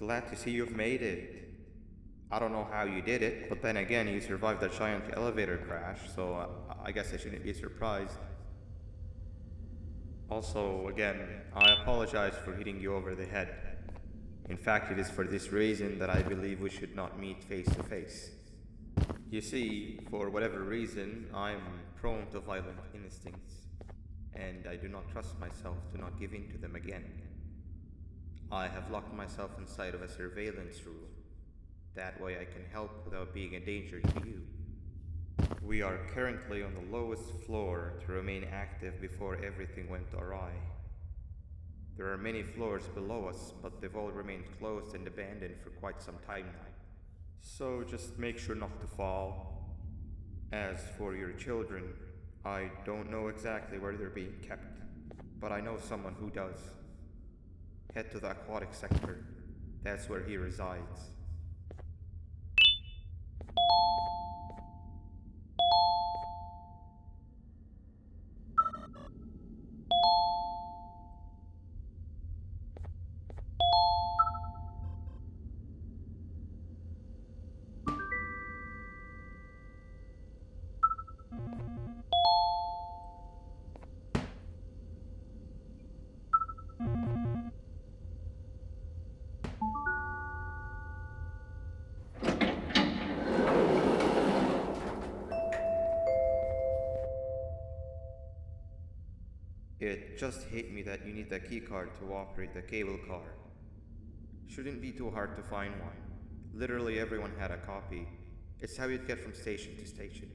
Glad to see you've made it. I don't know how you did it, but then again, you survived a giant elevator crash, so I guess I shouldn't be surprised. Also, again, I apologize for hitting you over the head. In fact, it is for this reason that I believe we should not meet face to face. You see, for whatever reason, I'm prone to violent instincts, and I do not trust myself to not give in to them again. I have locked myself inside of a surveillance room. That way I can help without being a danger to you. We are currently on the lowest floor to remain active before everything went awry. There are many floors below us, but they've all remained closed and abandoned for quite some time now. So just make sure not to fall. As for your children, I don't know exactly where they're being kept, but I know someone who does. Head to the aquatic sector. That's where he resides. It just hit me that you need the keycard to operate the cable car. Shouldn't be too hard to find one. Literally everyone had a copy. It's how you'd get from station to station.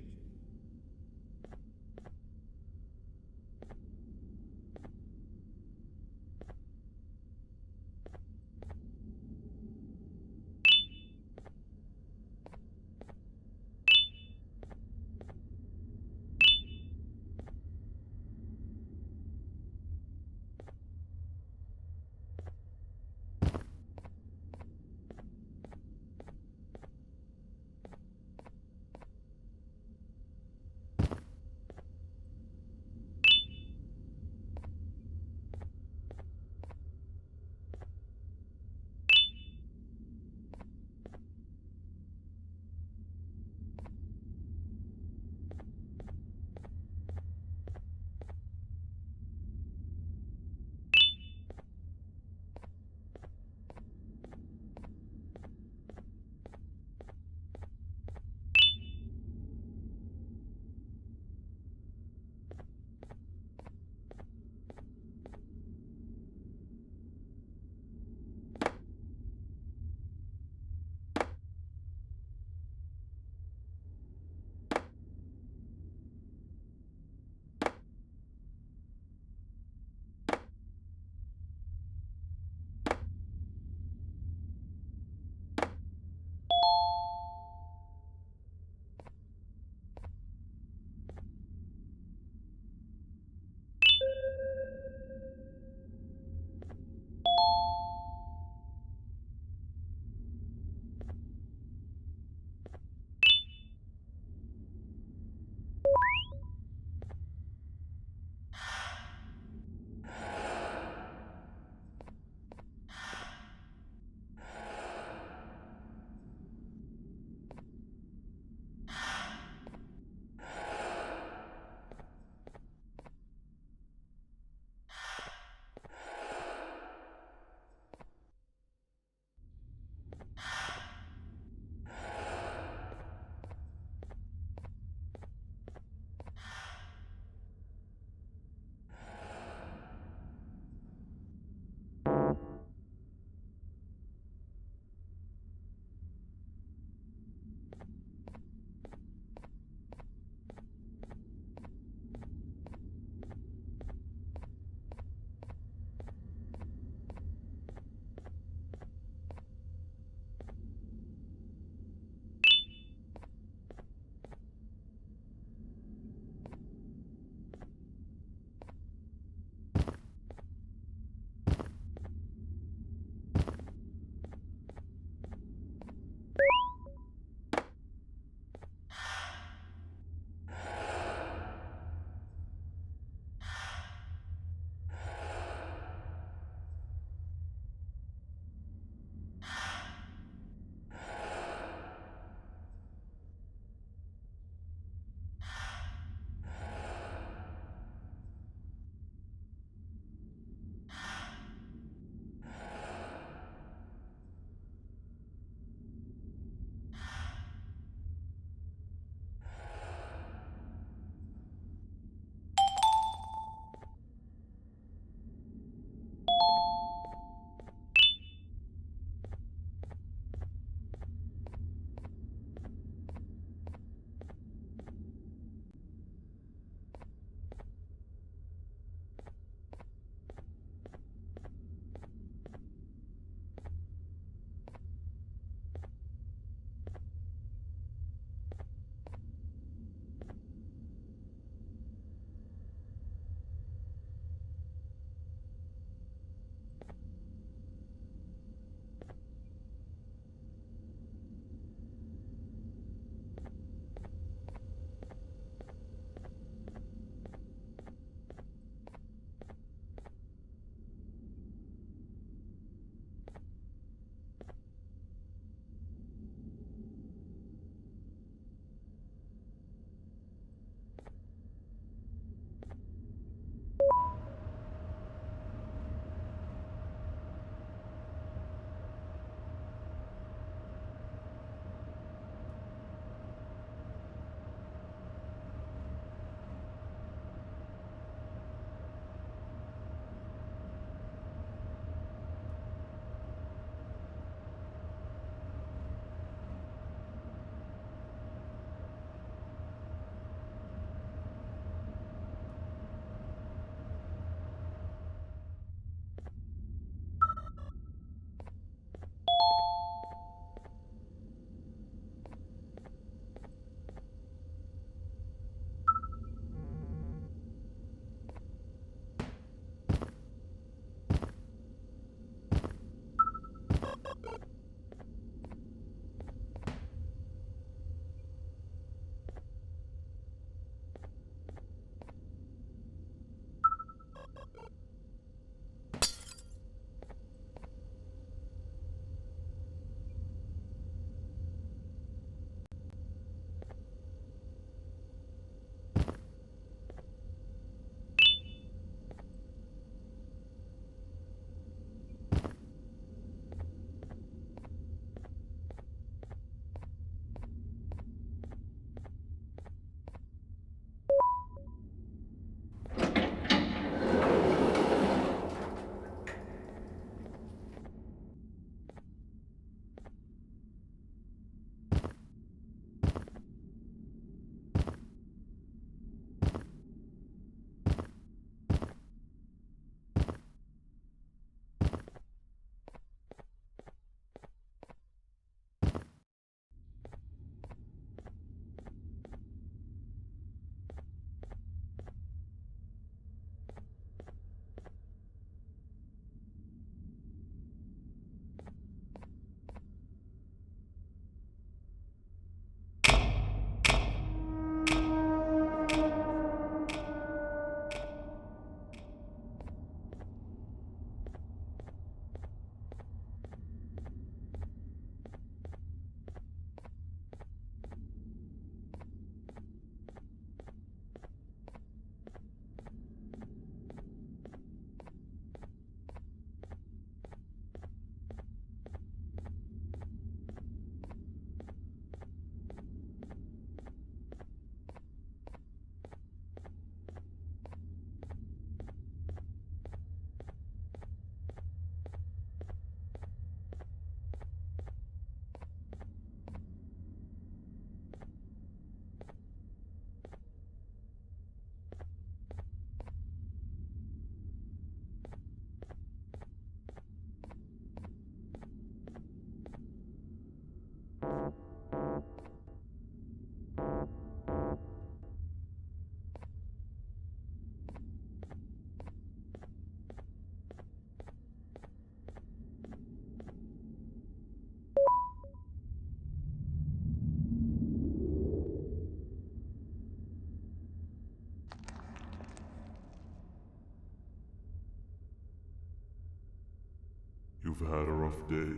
had a rough day,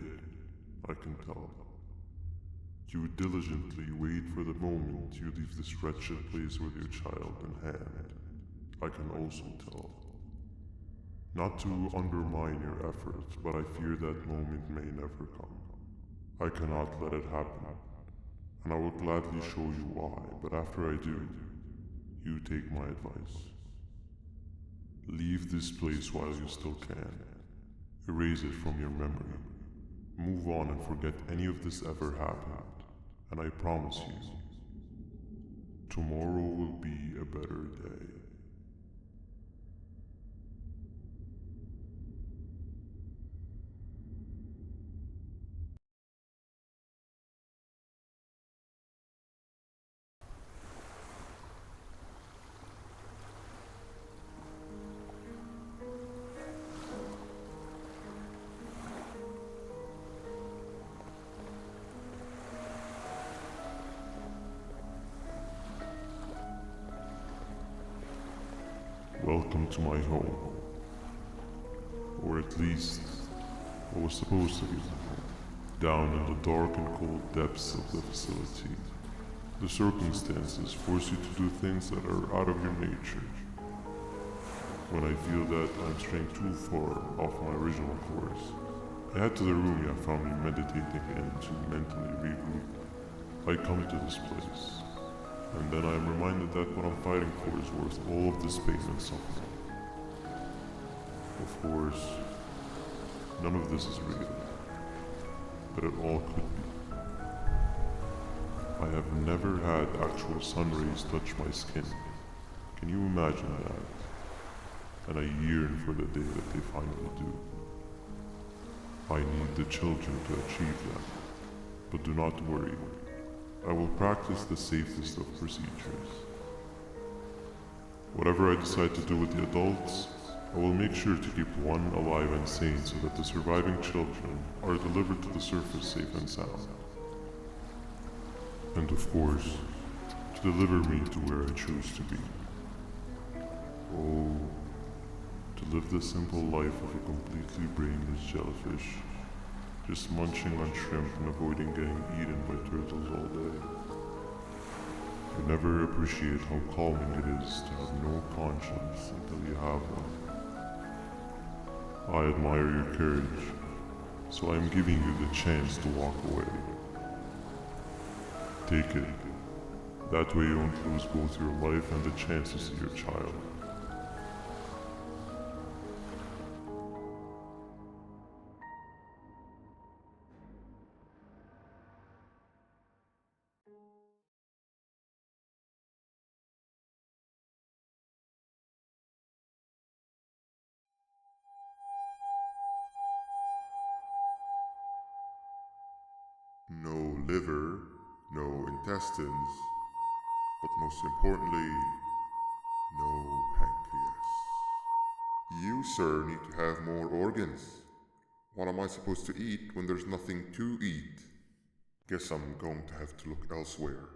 I can tell. You diligently wait for the moment you leave this wretched place with your child in hand. I can also tell. Not to undermine your efforts, but I fear that moment may never come. I cannot let it happen, and I will gladly show you why, but after I do, you take my advice. Leave this place while you still can. Erase it from your memory. Move on and forget any of this ever happened. And I promise you, tomorrow will be a better day. Welcome to my home. Or at least, what was supposed to be. Down in the dark and cold depths of the facility, the circumstances force you to do things that are out of your nature. When I feel that I'm straying too far off my original course, I head to the room you have found me meditating in to mentally regroup. I come to this place, and then I am reminded that what I'm fighting for is worth all of this pain and suffering. Of course, none of this is real, but it all could be. I have never had actual sun rays touch my skin. Can you imagine that? And I yearn for the day that they finally do. I need the children to achieve that, but do not worry. I will practice the safest of procedures. Whatever I decide to do with the adults, I will make sure to keep one alive and sane so that the surviving children are delivered to the surface safe and sound. And of course, to deliver me to where I choose to be. Oh, to live the simple life of a completely brainless jellyfish, just munching on shrimp and avoiding getting eaten by turtles all day. You never appreciate how calming it is to have no conscience until you have one. I admire your courage, so I am giving you the chance to walk away. Take it. That way you won't lose both your life and the chance to see your child. No liver, no intestines, but most importantly, no pancreas. You, sir, need to have more organs. What am I supposed to eat when there's nothing to eat? Guess I'm going to have to look elsewhere.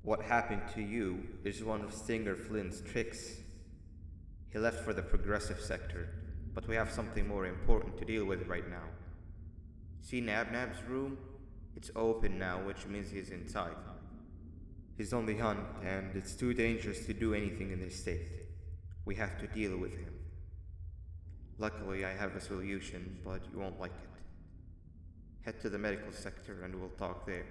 What happened to you is one of Stinger Flynn's tricks. He left for the progressive sector, but we have something more important to deal with right now. See Nabnab's room? It's open now, which means he's inside. He's on the hunt, and it's too dangerous to do anything in this state. We have to deal with him. Luckily, I have a solution, but you won't like it. Head to the medical sector and we'll talk there.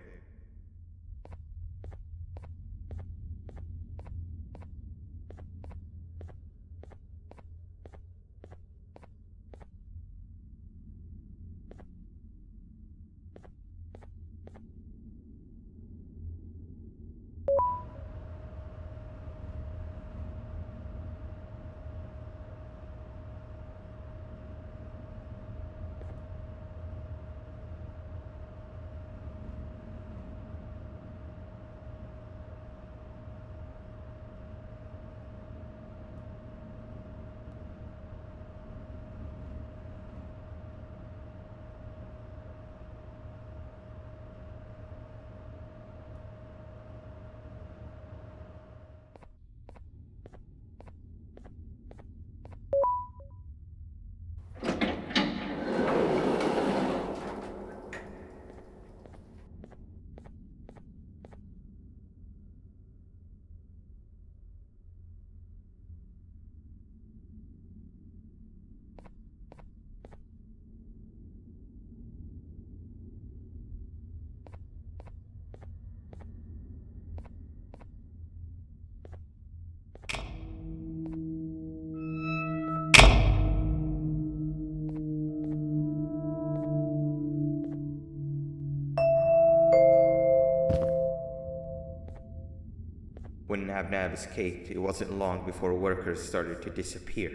When Nabnab escaped, it wasn't long before workers started to disappear.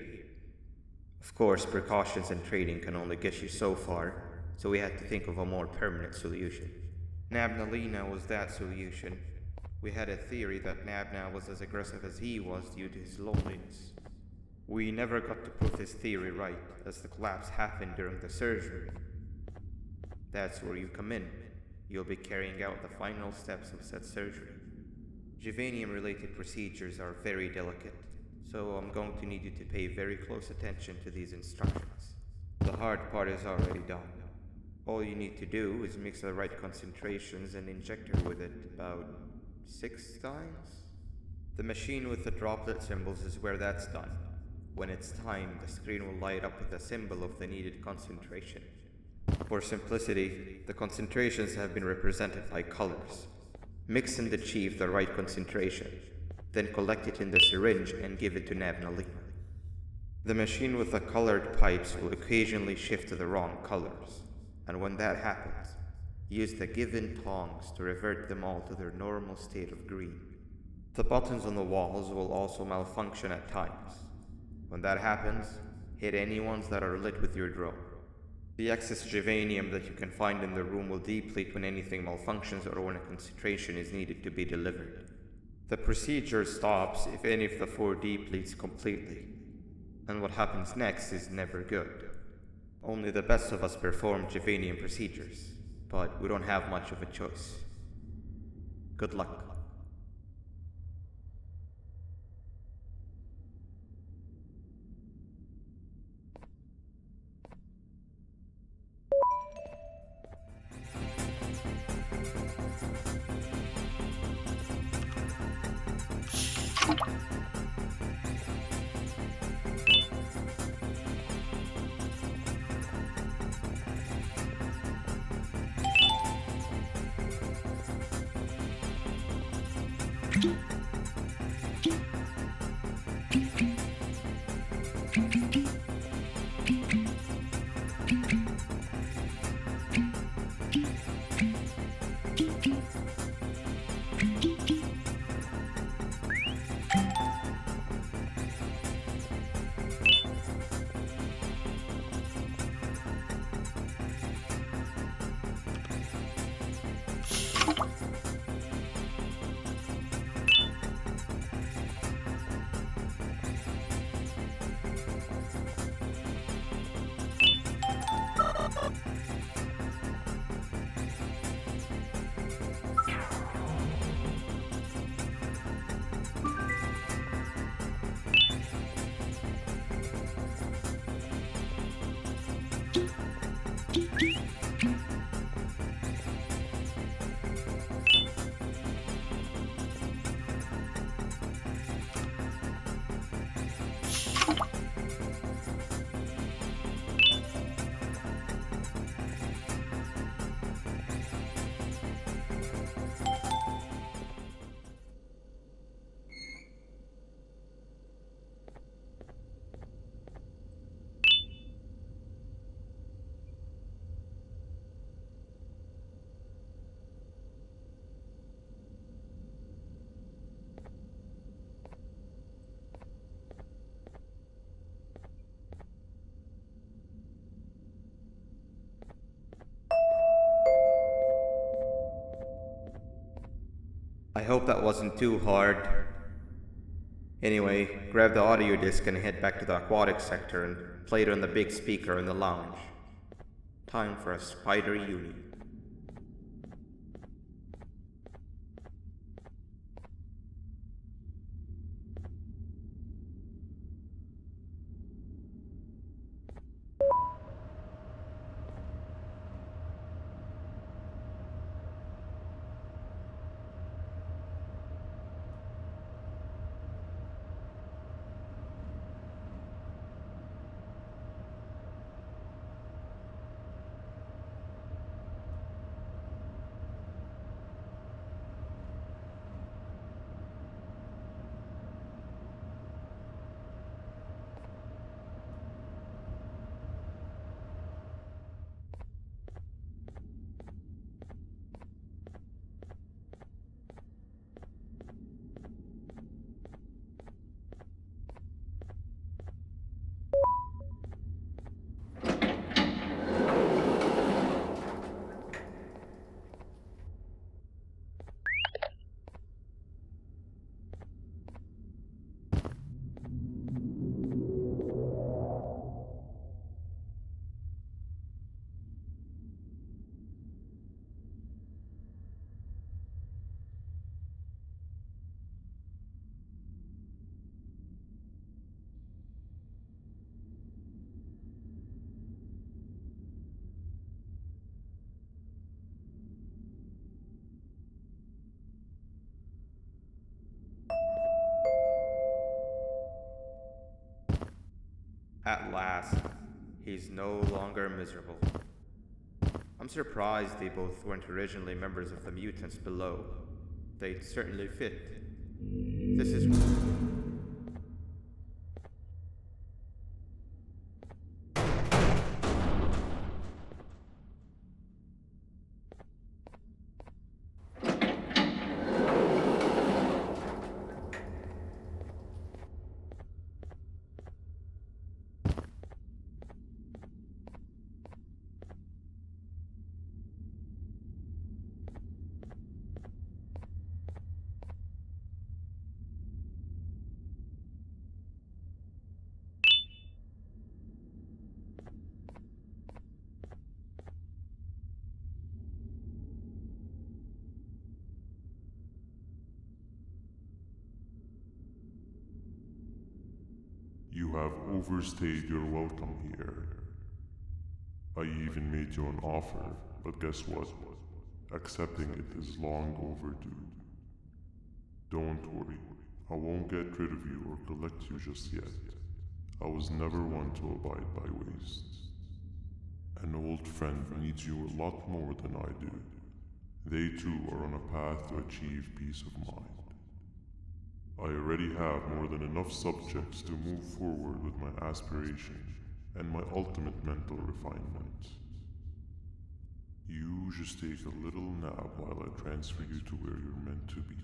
Of course, precautions and trading can only get you so far, so we had to think of a more permanent solution. Nabnalina was that solution. We had a theory that Nabna was as aggressive as he was due to his loneliness. We never got to prove this theory right, as the collapse happened during the surgery. That's where you come in. You'll be carrying out the final steps of said surgery. Juvanium-related procedures are very delicate, so I'm going to need you to pay very close attention to these instructions. The hard part is already done. All you need to do is mix the right concentrations and inject her with it about 6 times. The machine with the droplet symbols is where that's done. When it's time, the screen will light up with the symbol of the needed concentration. For simplicity, the concentrations have been represented by colors. Mix and achieve the right concentration, then collect it in the syringe and give it to Nabnalina. The machine with the colored pipes will occasionally shift to the wrong colors, and when that happens, use the given tongs to revert them all to their normal state of green. The buttons on the walls will also malfunction at times. When that happens, hit any ones that are lit with your drone. The excess juvanium that you can find in the room will deplete when anything malfunctions or when a concentration is needed to be delivered. The procedure stops if any of the 4 depletes completely, and what happens next is never good. Only the best of us perform juvanium procedures, but we don't have much of a choice. Good luck. I hope that wasn't too hard. Anyway, grab the audio disc and head back to the aquatic sector and play it on the big speaker in the lounge. Time for a spider uni. At last, he's no longer miserable. I'm surprised they both weren't originally members of the mutants below. They'd certainly fit. This is... You have overstayed your welcome here. I even made you an offer, but guess what? Accepting it is long overdue. Don't worry, I won't get rid of you or collect you just yet. I was never one to abide by wastes. An old friend needs you a lot more than I do. They too are on a path to achieve peace of mind. I already have more than enough subjects to move forward with my aspiration and my ultimate mental refinement. You just take a little nap while I transfer you to where you're meant to be.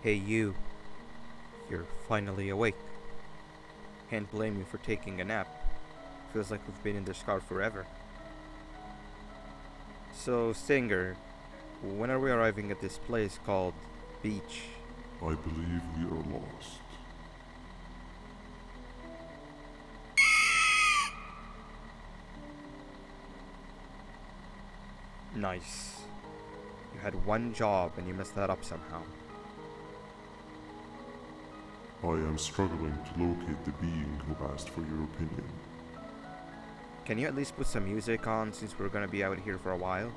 Hey you. You're finally awake. Can't blame you for taking a nap. Feels like we've been in this car forever. So, Singer, when are we arriving at this place called Beach? I believe we are lost. Nice. You had one job and you messed that up somehow. I am struggling to locate the being who asked for your opinion. Can you at least put some music on since we're gonna be out here for a while?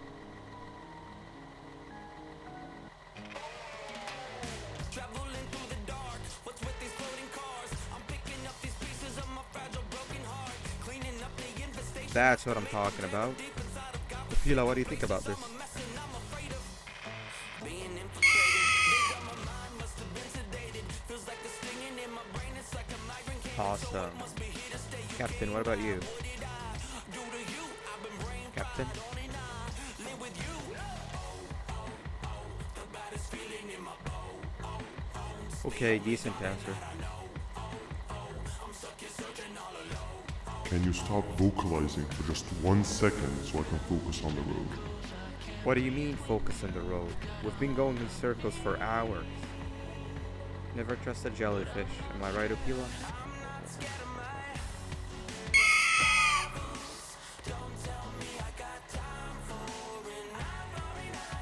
That's what I'm talking about. Fila, what do you think about this? Awesome. Captain, what about you? Captain? Okay, decent answer. Can you stop vocalizing for just 1 second so I can focus on the road? What do you mean focus on the road? We've been going in circles for hours. Never trust a jellyfish, am I right, Opila?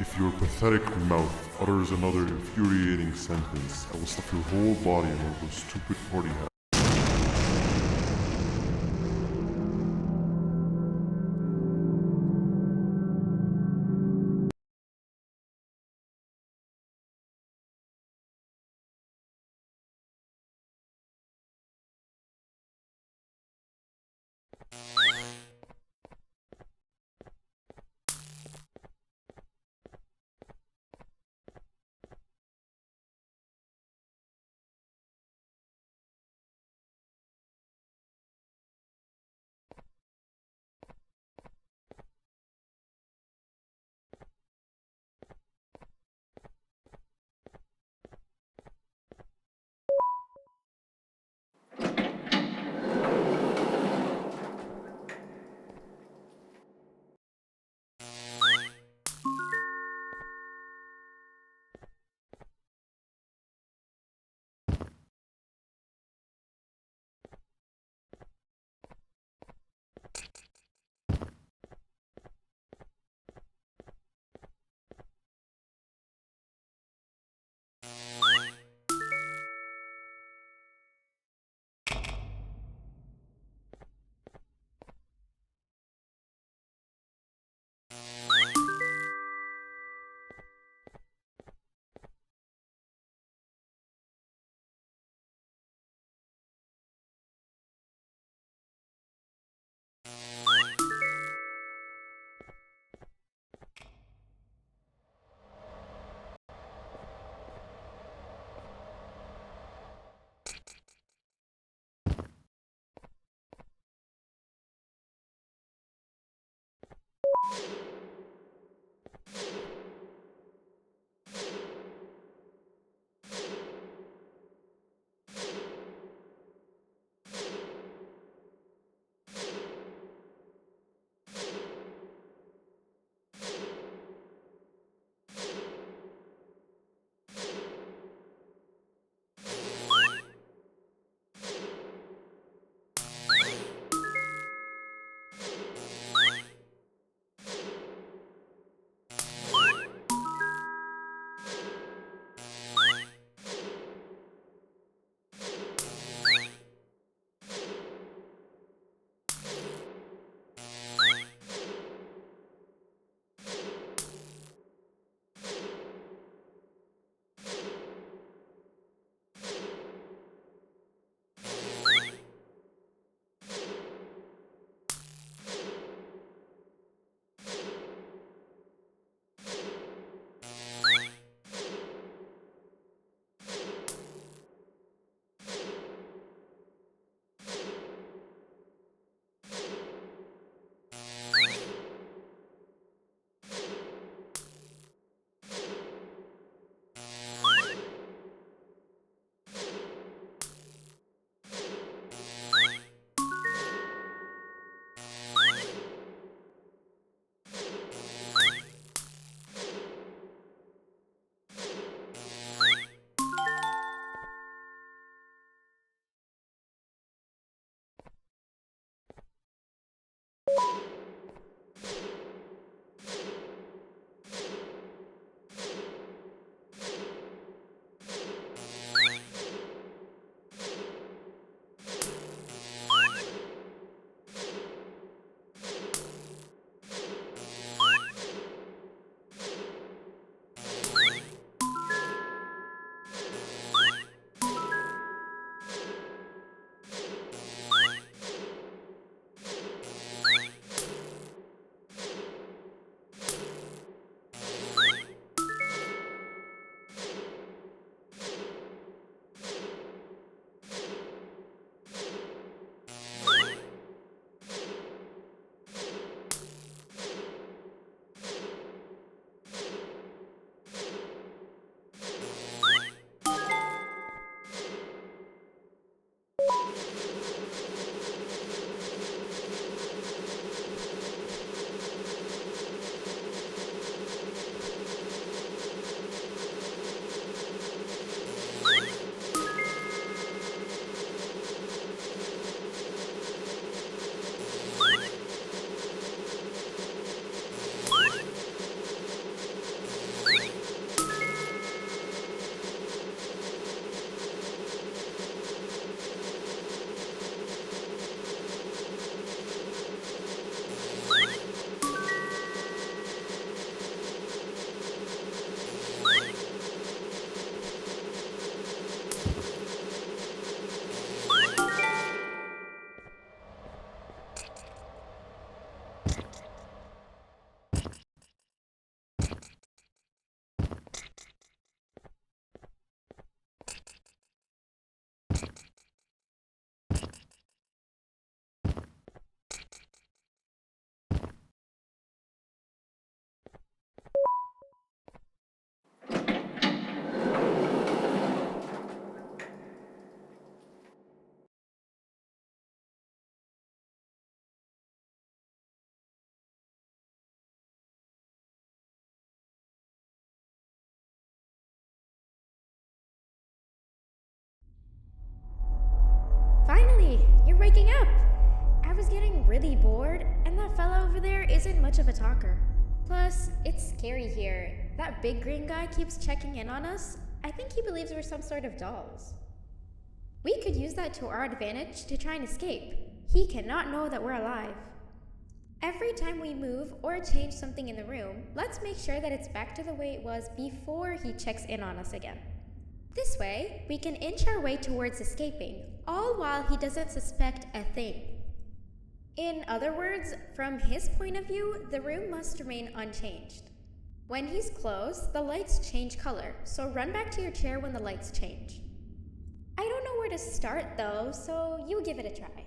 If your pathetic mouth utters another infuriating sentence, I will stuff your whole body in one of those stupid party hats. isn't much of a talker. Plus, it's scary here. That big green guy keeps checking in on us. I think he believes we're some sort of dolls. We could use that to our advantage to try and escape. He cannot know that we're alive. Every time we move or change something in the room, let's make sure that it's back to the way it was before he checks in on us again. This way, we can inch our way towards escaping, all while he doesn't suspect a thing. In other words, from his point of view, the room must remain unchanged. When he's close, the lights change color, so run back to your chair when the lights change. I don't know where to start though, so you give it a try.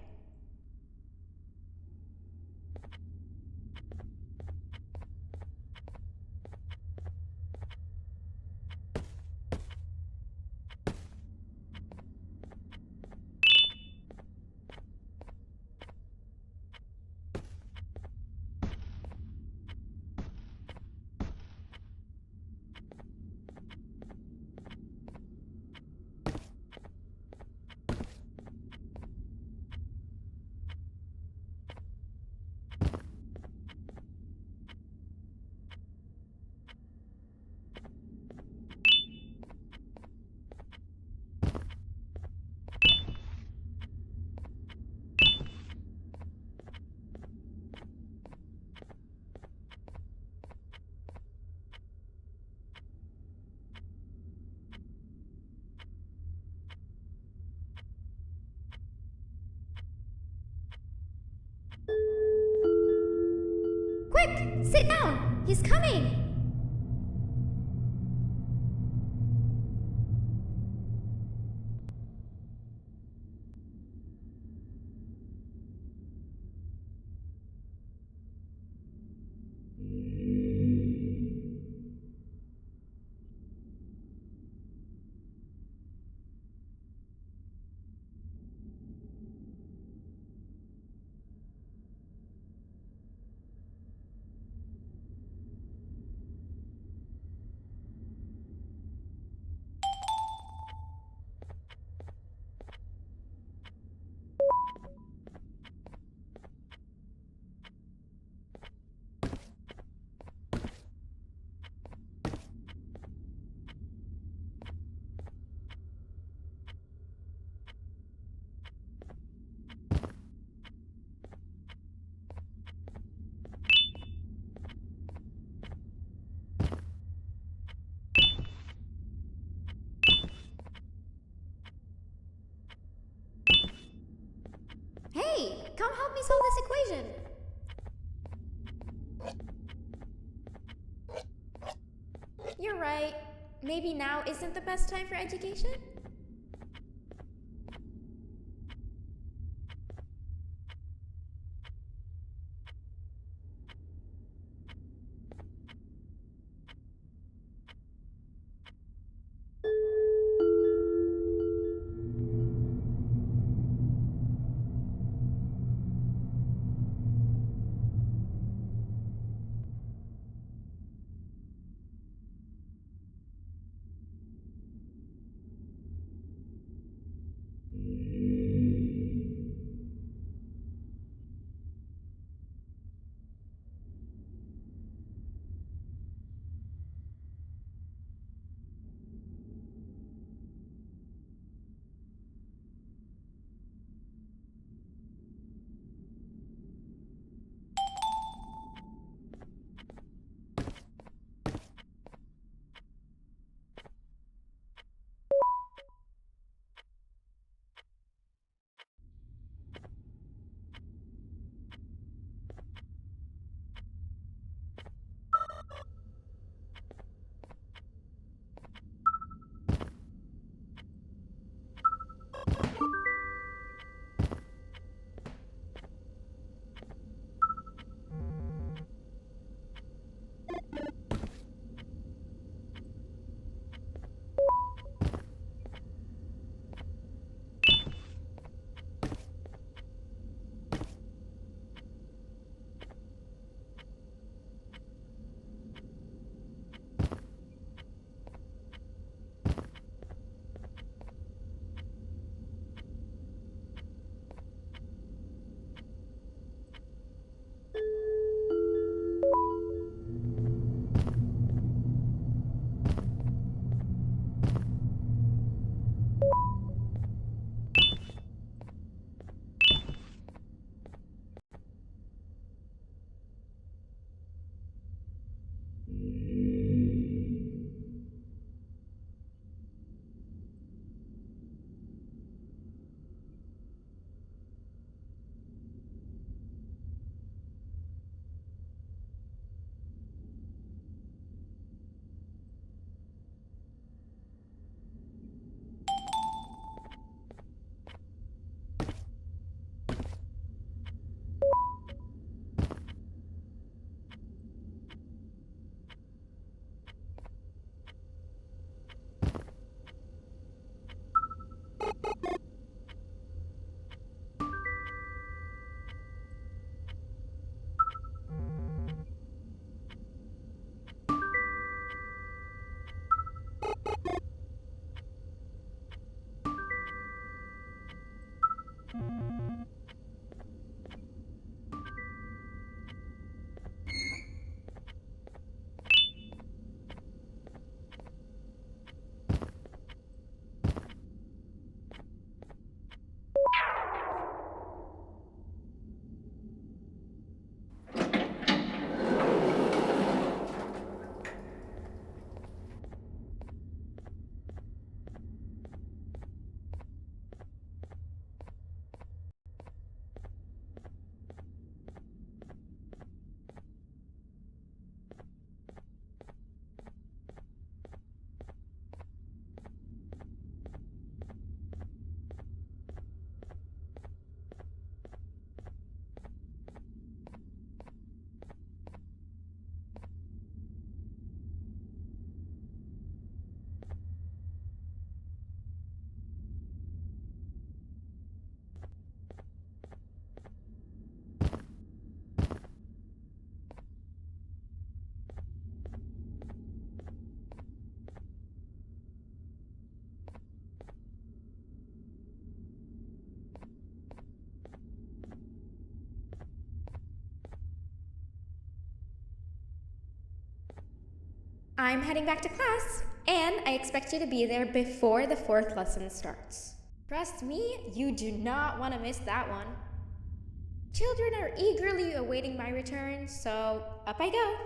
Quick! Sit down! He's coming! Hey, come help me solve this equation! You're right. Maybe now isn't the best time for education? I'm heading back to class, and I expect you to be there before the 4th lesson starts. Trust me, you do not want to miss that one. Children are eagerly awaiting my return, so up I go.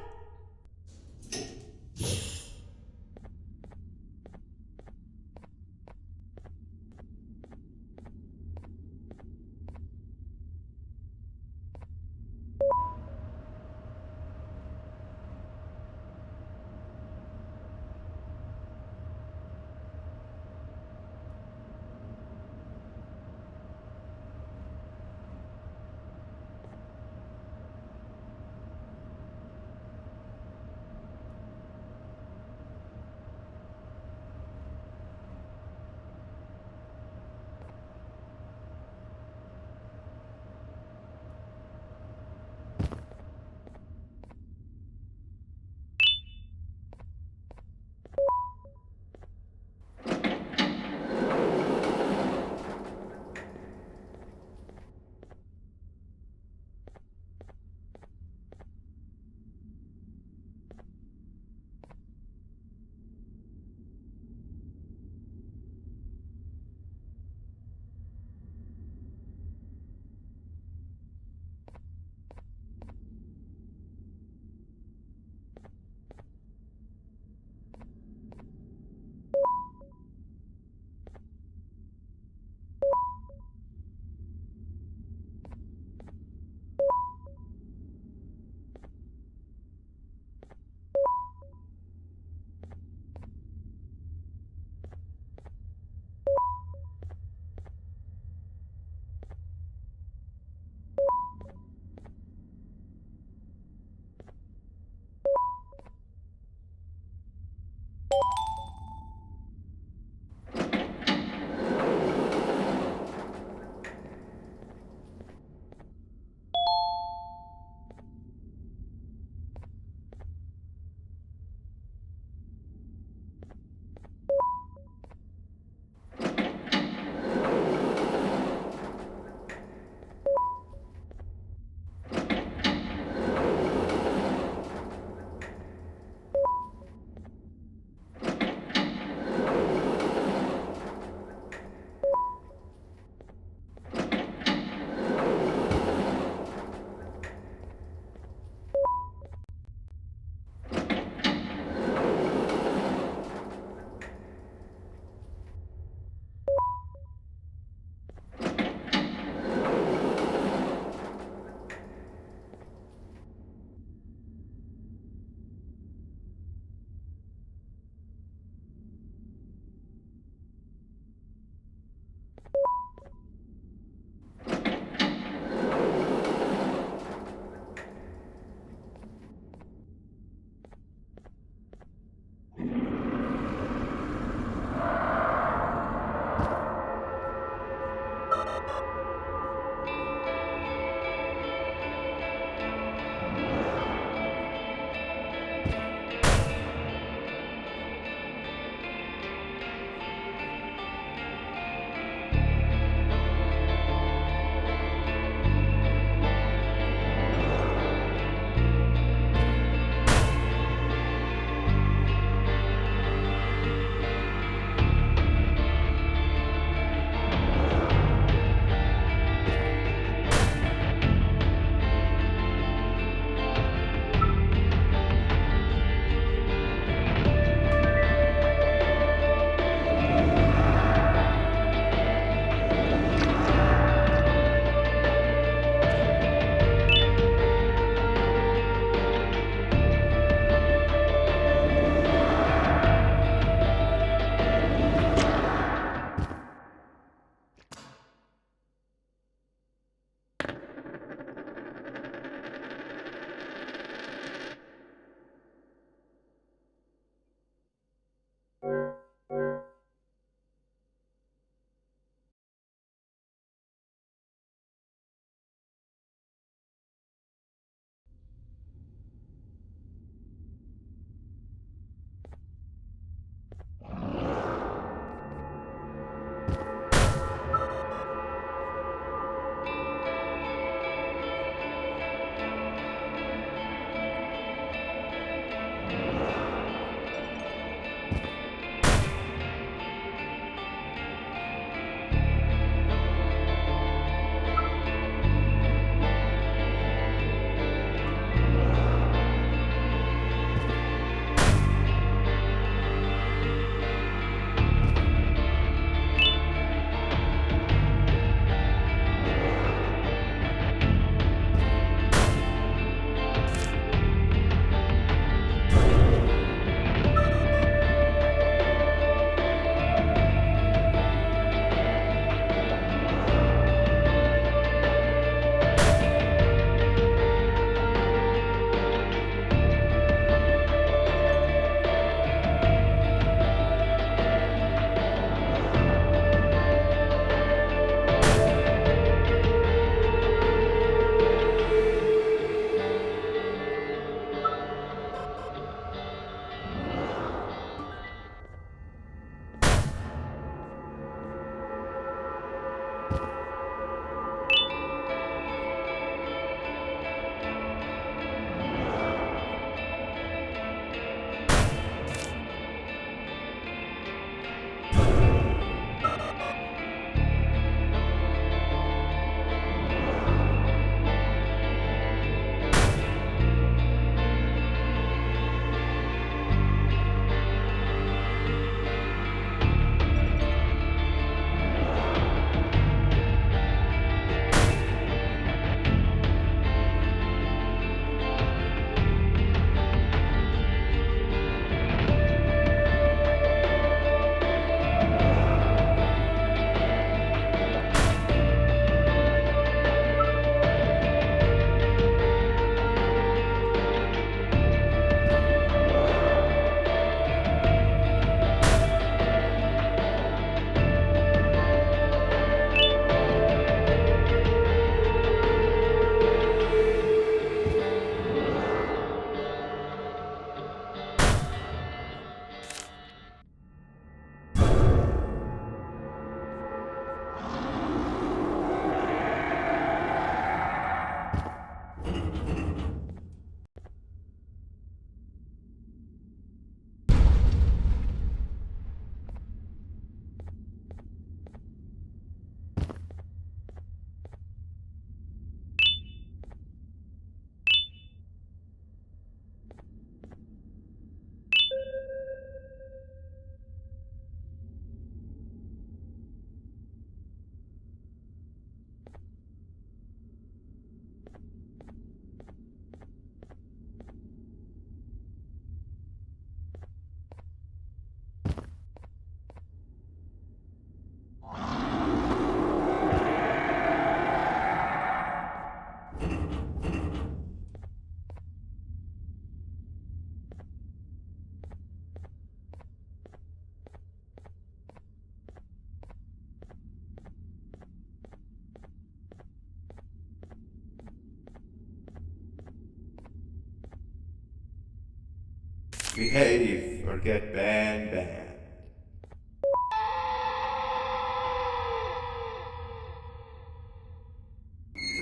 Behave or get banned.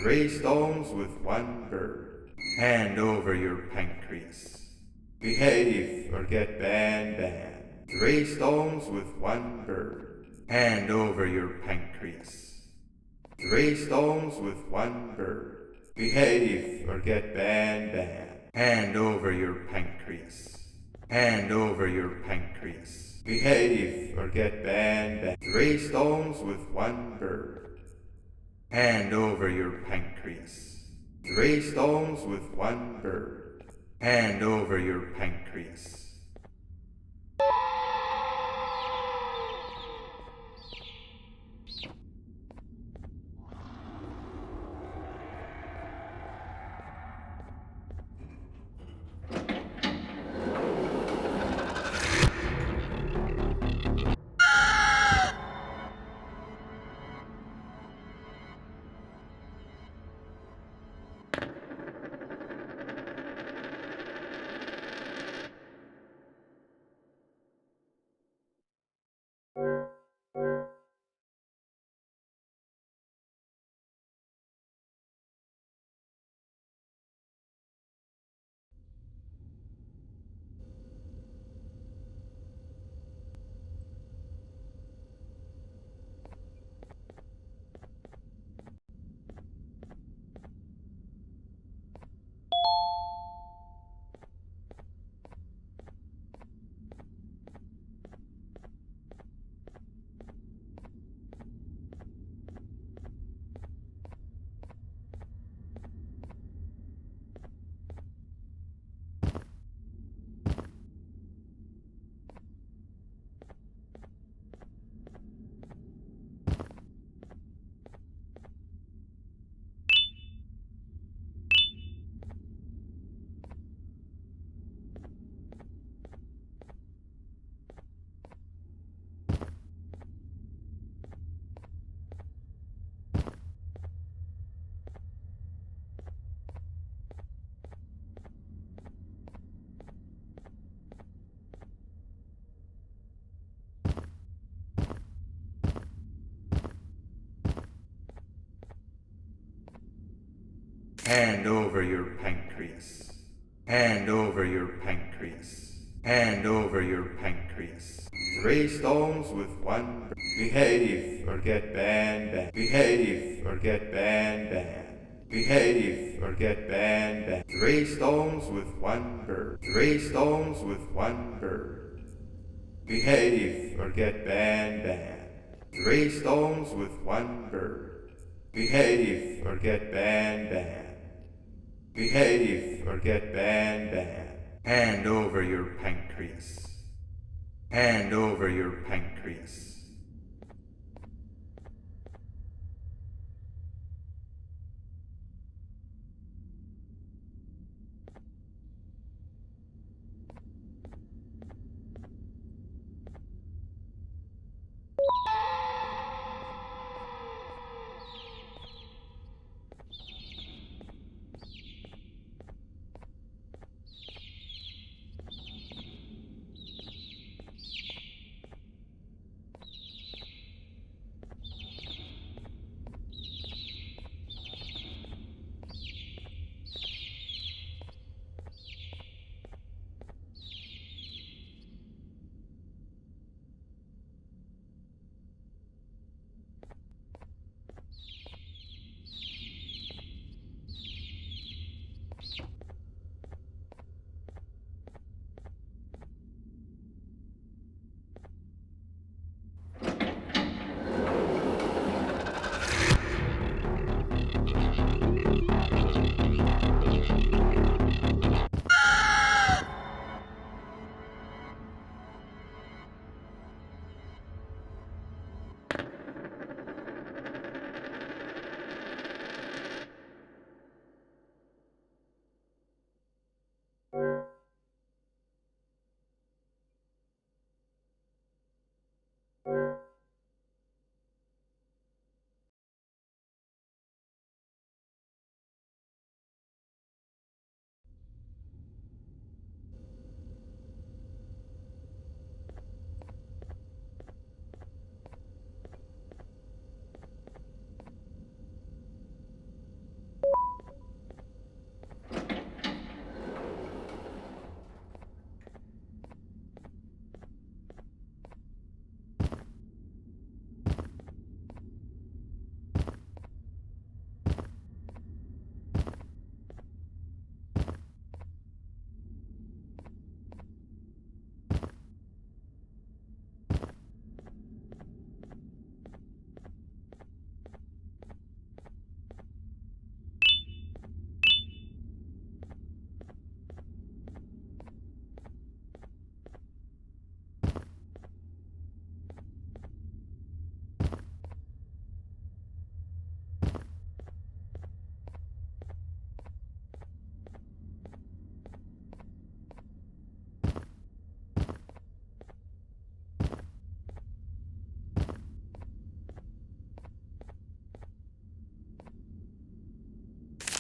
3 stones with 1 bird. Hand over your pancreas. Behave or get banned. 3 stones with 1 bird. Hand over your pancreas. 3 stones with 1 bird. Behave or get banned. Hand over your pancreas. Hand over your pancreas. Behave or get banned. 3 stones with 1 bird. Hand over your pancreas. 3 stones with 1 bird. Hand over your pancreas. Hand over your pancreas. Hand over your pancreas. Hand over your pancreas. 3 stones with 1 bird. Behave or get banned. Behave or get banned. Behave or get banned. 3 stones with 1 bird. 3 stones with 1 bird. Behave or get banned. 3 stones with 1 bird. Behave or get banned. Behave or get banned. Hand over your pancreas. Hand over your pancreas.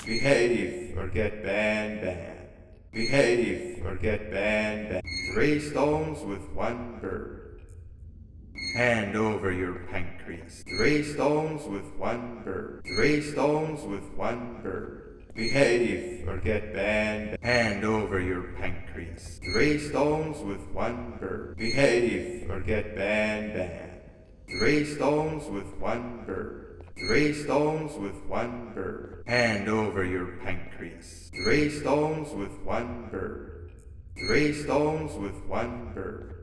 Behave or get banned. Behave or get banned. 3 stones with 1 bird. Hand over your pancreas. 3 stones with 1 bird. 3 stones with 1 bird. Behave or get banned. Hand over your pancreas. 3 stones with 1 bird. Behave or get banned. 3 stones with 1 bird. 3 stones with 1 bird. Hand over your pancreas. 3 stones with 1 bird. 3 stones with 1 bird.